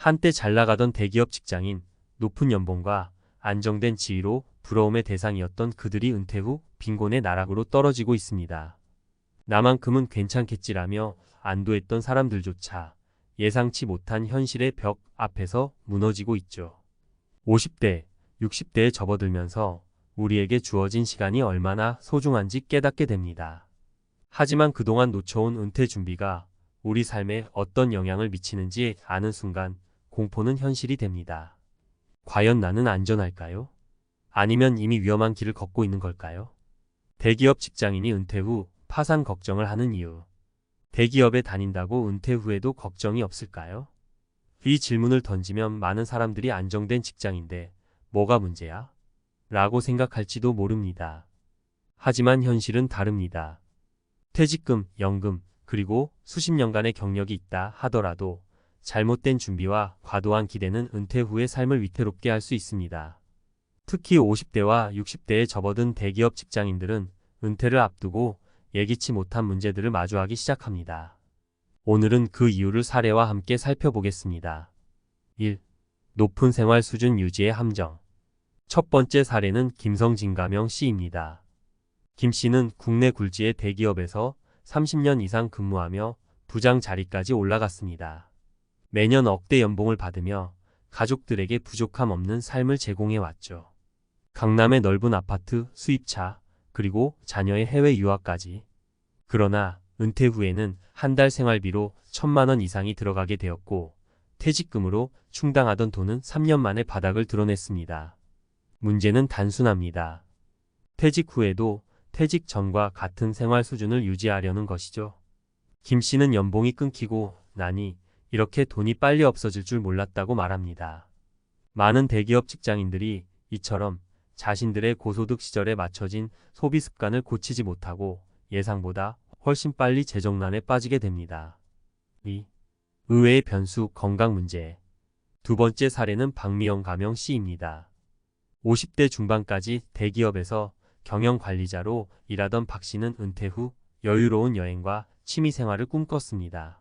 한때 잘 나가던 대기업 직장인, 높은 연봉과 안정된 지위로 부러움의 대상이었던 그들이 은퇴 후 빈곤의 나락으로 떨어지고 있습니다. 나만큼은 괜찮겠지라며 안도했던 사람들조차 예상치 못한 현실의 벽 앞에서 무너지고 있죠. 50대, 60대에 접어들면서 우리에게 주어진 시간이 얼마나 소중한지 깨닫게 됩니다. 하지만 그동안 놓쳐온 은퇴 준비가 우리 삶에 어떤 영향을 미치는지 아는 순간 공포는 현실이 됩니다. 과연 나는 안전할까요? 아니면 이미 위험한 길을 걷고 있는 걸까요? 대기업 직장인이 은퇴 후 파산 걱정을 하는 이유. 대기업에 다닌다고 은퇴 후에도 걱정이 없을까요? 이 질문을 던지면 많은 사람들이 안정된 직장인데 뭐가 문제야? 라고 생각할지도 모릅니다. 하지만 현실은 다릅니다. 퇴직금, 연금, 그리고 수십 년간의 경력이 있다 하더라도 잘못된 준비와 과도한 기대는 은퇴 후의 삶을 위태롭게 할 수 있습니다. 특히 50대와 60대에 접어든 대기업 직장인들은 은퇴를 앞두고 예기치 못한 문제들을 마주하기 시작합니다. 오늘은 그 이유를 사례와 함께 살펴보겠습니다. 1. 높은 생활 수준 유지의 함정. 첫 번째 사례는 김성진가명 씨입니다. 김 씨는 국내 굴지의 대기업에서 30년 이상 근무하며 부장 자리까지 올라갔습니다. 매년 억대 연봉을 받으며 가족들에게 부족함 없는 삶을 제공해왔죠. 강남의 넓은 아파트, 수입차, 그리고 자녀의 해외 유학까지. 그러나 은퇴 후에는 한 달 생활비로 1,000만 원 이상이 들어가게 되었고 퇴직금으로 충당하던 돈은 3년 만에 바닥을 드러냈습니다. 문제는 단순합니다. 퇴직 후에도 퇴직 전과 같은 생활 수준을 유지하려는 것이죠. 김 씨는 연봉이 끊기고 나니 이렇게 돈이 빨리 없어질 줄 몰랐다고 말합니다. 많은 대기업 직장인들이 이처럼 자신들의 고소득 시절에 맞춰진 소비 습관을 고치지 못하고 예상보다 훨씬 빨리 재정난에 빠지게 됩니다. 2. 의외의 변수 건강 문제. 두 번째 사례는 박미영 가명 씨입니다. 50대 중반까지 대기업에서 경영관리자로 일하던 박 씨는 은퇴 후 여유로운 여행과 취미생활을 꿈꿨습니다.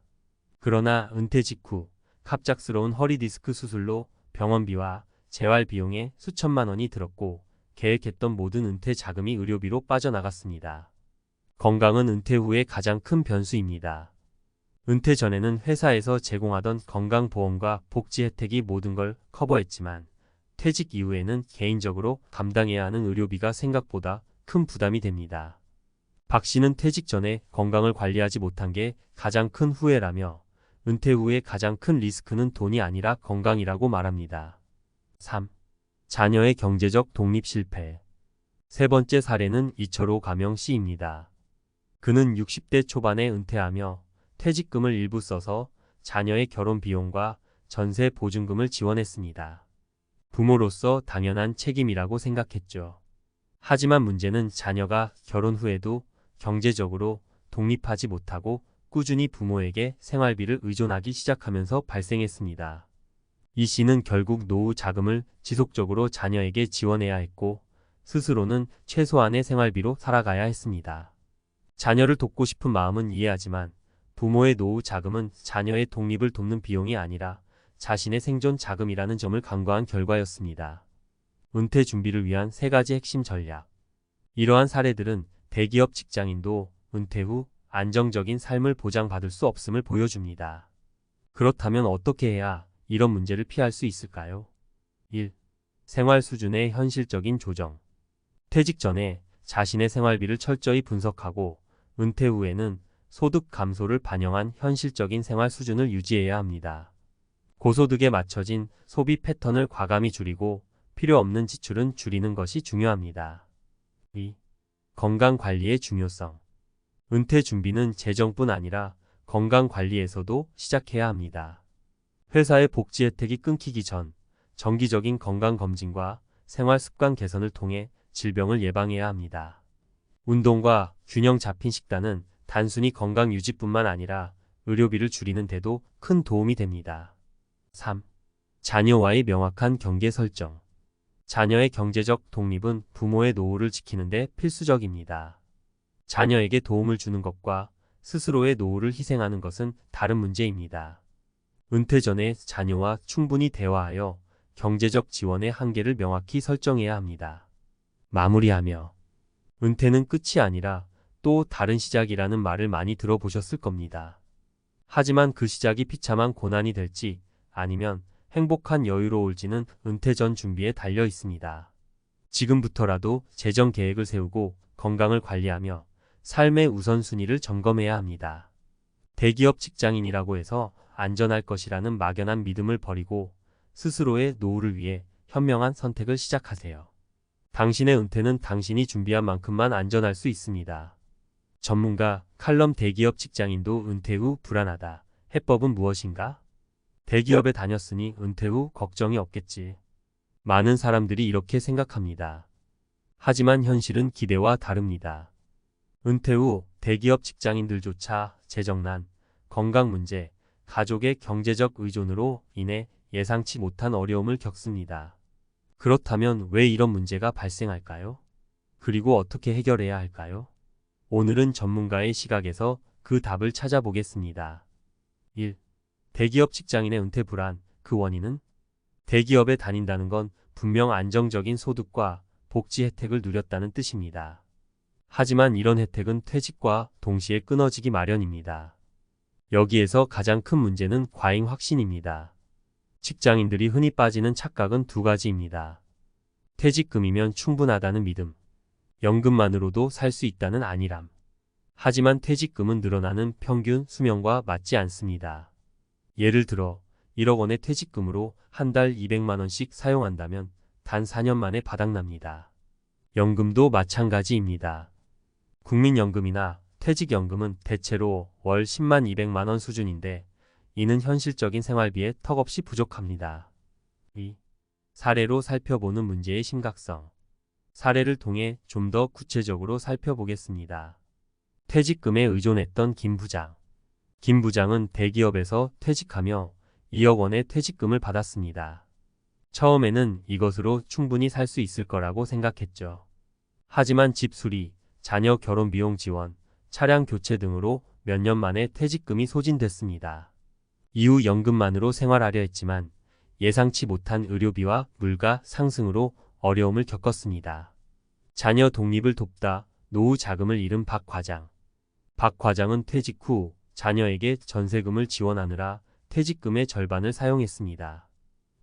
그러나 은퇴 직후 갑작스러운 허리디스크 수술로 병원비와 재활 비용에 수천만 원이 들었고 계획했던 모든 은퇴 자금이 의료비로 빠져나갔습니다. 건강은 은퇴 후의 가장 큰 변수입니다. 은퇴 전에는 회사에서 제공하던 건강보험과 복지 혜택이 모든 걸 커버했지만 퇴직 이후에는 개인적으로 감당해야 하는 의료비가 생각보다 큰 부담이 됩니다. 박 씨는 퇴직 전에 건강을 관리하지 못한 게 가장 큰 후회라며 은퇴 후의 가장 큰 리스크는 돈이 아니라 건강이라고 말합니다. 3. 자녀의 경제적 독립 실패. 세 번째 사례는 이철호 가명 씨입니다. 그는 60대 초반에 은퇴하며 퇴직금을 일부 써서 자녀의 결혼 비용과 전세 보증금을 지원했습니다. 부모로서 당연한 책임이라고 생각했죠. 하지만 문제는 자녀가 결혼 후에도 경제적으로 독립하지 못하고 꾸준히 부모에게 생활비를 의존하기 시작하면서 발생했습니다. 이 씨는 결국 노후 자금을 지속적으로 자녀에게 지원해야 했고 스스로는 최소한의 생활비로 살아가야 했습니다. 자녀를 돕고 싶은 마음은 이해하지만 부모의 노후 자금은 자녀의 독립을 돕는 비용이 아니라 자신의 생존 자금이라는 점을 간과한 결과였습니다. 은퇴 준비를 위한 세 가지 핵심 전략. 이러한 사례들은 대기업 직장인도 은퇴 후 안정적인 삶을 보장받을 수 없음을 보여줍니다. 그렇다면 어떻게 해야 이런 문제를 피할 수 있을까요? 1. 생활 수준의 현실적인 조정. 퇴직 전에 자신의 생활비를 철저히 분석하고 은퇴 후에는 소득 감소를 반영한 현실적인 생활 수준을 유지해야 합니다. 고소득에 맞춰진 소비 패턴을 과감히 줄이고 필요 없는 지출은 줄이는 것이 중요합니다. 2. 건강관리의 중요성. 은퇴 준비는 재정뿐 아니라 건강관리에서도 시작해야 합니다. 회사의 복지 혜택이 끊기기 전 정기적인 건강검진과 생활습관 개선을 통해 질병을 예방해야 합니다. 운동과 균형 잡힌 식단은 단순히 건강 유지뿐만 아니라 의료비를 줄이는 데도 큰 도움이 됩니다. 3. 자녀와의 명확한 경계 설정. 자녀의 경제적 독립은 부모의 노후를 지키는 데 필수적입니다. 자녀에게 도움을 주는 것과 스스로의 노후를 희생하는 것은 다른 문제입니다. 은퇴 전에 자녀와 충분히 대화하여 경제적 지원의 한계를 명확히 설정해야 합니다. 마무리하며 은퇴는 끝이 아니라 또 다른 시작이라는 말을 많이 들어보셨을 겁니다. 하지만 그 시작이 비참한 고난이 될지 아니면 행복한 여유로울지는 은퇴 전 준비에 달려 있습니다. 지금부터라도 재정 계획을 세우고 건강을 관리하며 삶의 우선순위를 점검해야 합니다. 대기업 직장인이라고 해서 안전할 것이라는 막연한 믿음을 버리고 스스로의 노후를 위해 현명한 선택을 시작하세요. 당신의 은퇴는 당신이 준비한 만큼만 안전할 수 있습니다. 전문가 칼럼 대기업 직장인도 은퇴 후 불안하다. 해법은 무엇인가? 대기업에 다녔으니 은퇴 후 걱정이 없겠지. 많은 사람들이 이렇게 생각합니다. 하지만 현실은 기대와 다릅니다. 은퇴 후 대기업 직장인들조차 재정난, 건강 문제, 가족의 경제적 의존으로 인해 예상치 못한 어려움을 겪습니다. 그렇다면 왜 이런 문제가 발생할까요? 그리고 어떻게 해결해야 할까요? 오늘은 전문가의 시각에서 그 답을 찾아보겠습니다. 1. 대기업 직장인의 은퇴 불안, 그 원인은? 대기업에 다닌다는 건 분명 안정적인 소득과 복지 혜택을 누렸다는 뜻입니다. 하지만 이런 혜택은 퇴직과 동시에 끊어지기 마련입니다. 여기에서 가장 큰 문제는 과잉 확신입니다. 직장인들이 흔히 빠지는 착각은 두 가지입니다. 퇴직금이면 충분하다는 믿음, 연금만으로도 살 수 있다는 안일함. 하지만 퇴직금은 늘어나는 평균 수명과 맞지 않습니다. 예를 들어 1억 원의 퇴직금으로 한 달 200만 원씩 사용한다면 단 4년 만에 바닥납니다. 연금도 마찬가지입니다. 국민연금이나 퇴직연금은 대체로 월 10만 200만 원 수준인데 이는 현실적인 생활비에 턱없이 부족합니다. 2. 사례로 살펴보는 문제의 심각성. 사례를 통해 좀 더 구체적으로 살펴보겠습니다. 퇴직금에 의존했던 김 부장. 김 부장은 대기업에서 퇴직하며 2억 원의 퇴직금을 받았습니다. 처음에는 이것으로 충분히 살 수 있을 거라고 생각했죠. 하지만 집 수리, 자녀 결혼 비용 지원, 차량 교체 등으로 몇 년 만에 퇴직금이 소진됐습니다. 이후 연금만으로 생활하려 했지만 예상치 못한 의료비와 물가 상승으로 어려움을 겪었습니다. 자녀 독립을 돕다 노후 자금을 잃은 박 과장. 박 과장은 퇴직 후 자녀에게 전세금을 지원하느라 퇴직금의 절반을 사용했습니다.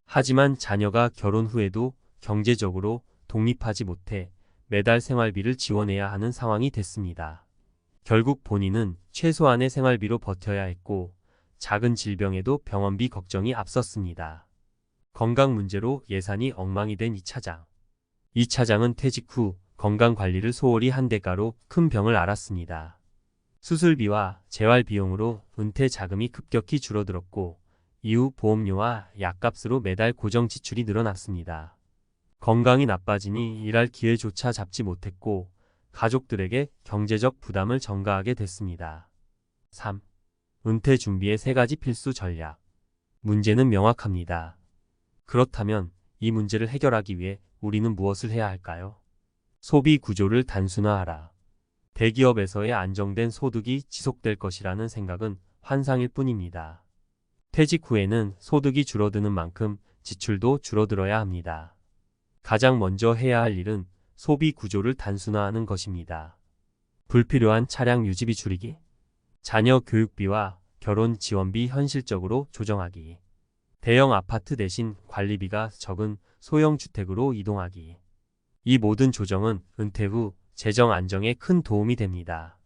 하지만 자녀가 결혼 후에도 경제적으로 독립하지 못해 매달 생활비를 지원해야 하는 상황이 됐습니다. 결국 본인은 최소한의 생활비로 버텨야 했고 작은 질병에도 병원비 걱정이 앞섰습니다. 건강 문제로 예산이 엉망이 된 이 차장. 이 차장은 퇴직 후 건강관리를 소홀히 한 대가로 큰 병을 앓았습니다. 수술비와 재활 비용으로 은퇴 자금이 급격히 줄어들었고 이후 보험료와 약값으로 매달 고정 지출이 늘어났습니다. 건강이 나빠지니 일할 기회조차 잡지 못했고 가족들에게 경제적 부담을 전가하게 됐습니다. 3. 은퇴 준비의 3가지 필수 전략. 문제는 명확합니다. 그렇다면 이 문제를 해결하기 위해 우리는 무엇을 해야 할까요? 소비 구조를 단순화하라. 대기업에서의 안정된 소득이 지속될 것이라는 생각은 환상일 뿐입니다. 퇴직 후에는 소득이 줄어드는 만큼 지출도 줄어들어야 합니다. 가장 먼저 해야 할 일은 소비 구조를 단순화하는 것입니다. 불필요한 차량 유지비 줄이기, 자녀 교육비와 결혼 지원비 현실적으로 조정하기, 대형 아파트 대신 관리비가 적은 소형 주택으로 이동하기. 이 모든 조정은 은퇴 후 재정 안정에 큰 도움이 됩니다.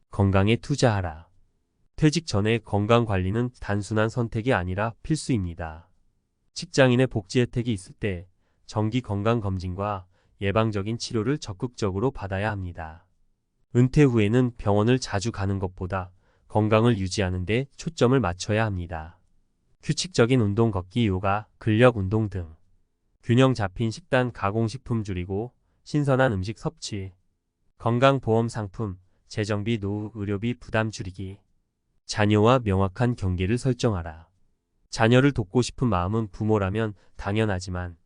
건강에 투자하라. 퇴직 전에 건강 관리는 단순한 선택이 아니라 필수입니다. 직장인의 복지 혜택이 있을 때 정기 건강검진과 예방적인 치료를 적극적으로 받아야 합니다. 은퇴 후에는 병원을 자주 가는 것보다 건강을 유지하는 데 초점을 맞춰야 합니다. 규칙적인 운동, 걷기, 요가, 근력 운동 등 균형 잡힌 식단, 가공식품 줄이고 신선한 음식 섭취, 건강보험 상품, 재정비, 노후, 의료비 부담 줄이기. 자녀와 명확한 경계를 설정하라. 자녀를 돕고 싶은 마음은 부모라면 당연하지만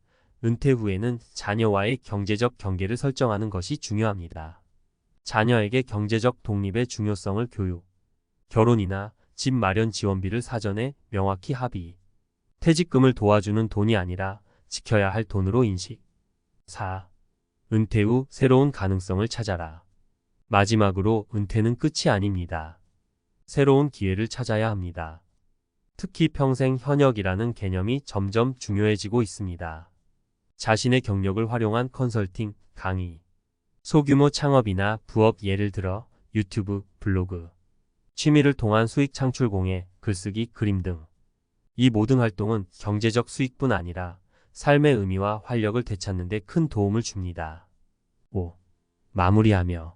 은퇴 후에는 자녀와의 경제적 경계를 설정하는 것이 중요합니다. 자녀에게 경제적 독립의 중요성을 교육, 결혼이나 집 마련 지원비를 사전에 명확히 합의. 퇴직금을 도와주는 돈이 아니라 지켜야 할 돈으로 인식. 4. 은퇴 후 새로운 가능성을 찾아라. 마지막으로 은퇴는 끝이 아닙니다. 새로운 기회를 찾아야 합니다. 특히 평생 현역이라는 개념이 점점 중요해지고 있습니다. 자신의 경력을 활용한 컨설팅, 강의, 소규모 창업이나 부업 예를 들어 유튜브, 블로그, 취미를 통한 수익 창출 공예, 글쓰기, 그림 등. 이 모든 활동은 경제적 수익뿐 아니라 삶의 의미와 활력을 되찾는 데 큰 도움을 줍니다. 5. 마무리하며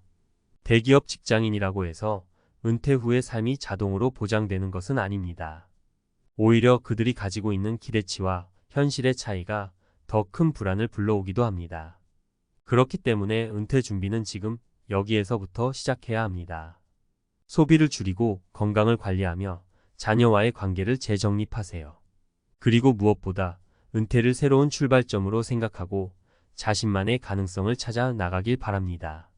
대기업 직장인이라고 해서 은퇴 후의 삶이 자동으로 보장되는 것은 아닙니다. 오히려 그들이 가지고 있는 기대치와 현실의 차이가 더 큰 불안을 불러오기도 합니다. 그렇기 때문에 은퇴 준비는 지금 여기에서부터 시작해야 합니다. 소비를 줄이고 건강을 관리하며 자녀와의 관계를 재정립하세요. 그리고 무엇보다 은퇴를 새로운 출발점으로 생각하고 자신만의 가능성을 찾아 나가길 바랍니다.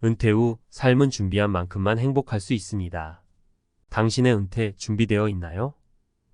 은퇴 후 삶은 준비한 만큼만 행복할 수 있습니다. 당신의 은퇴 준비되어 있나요?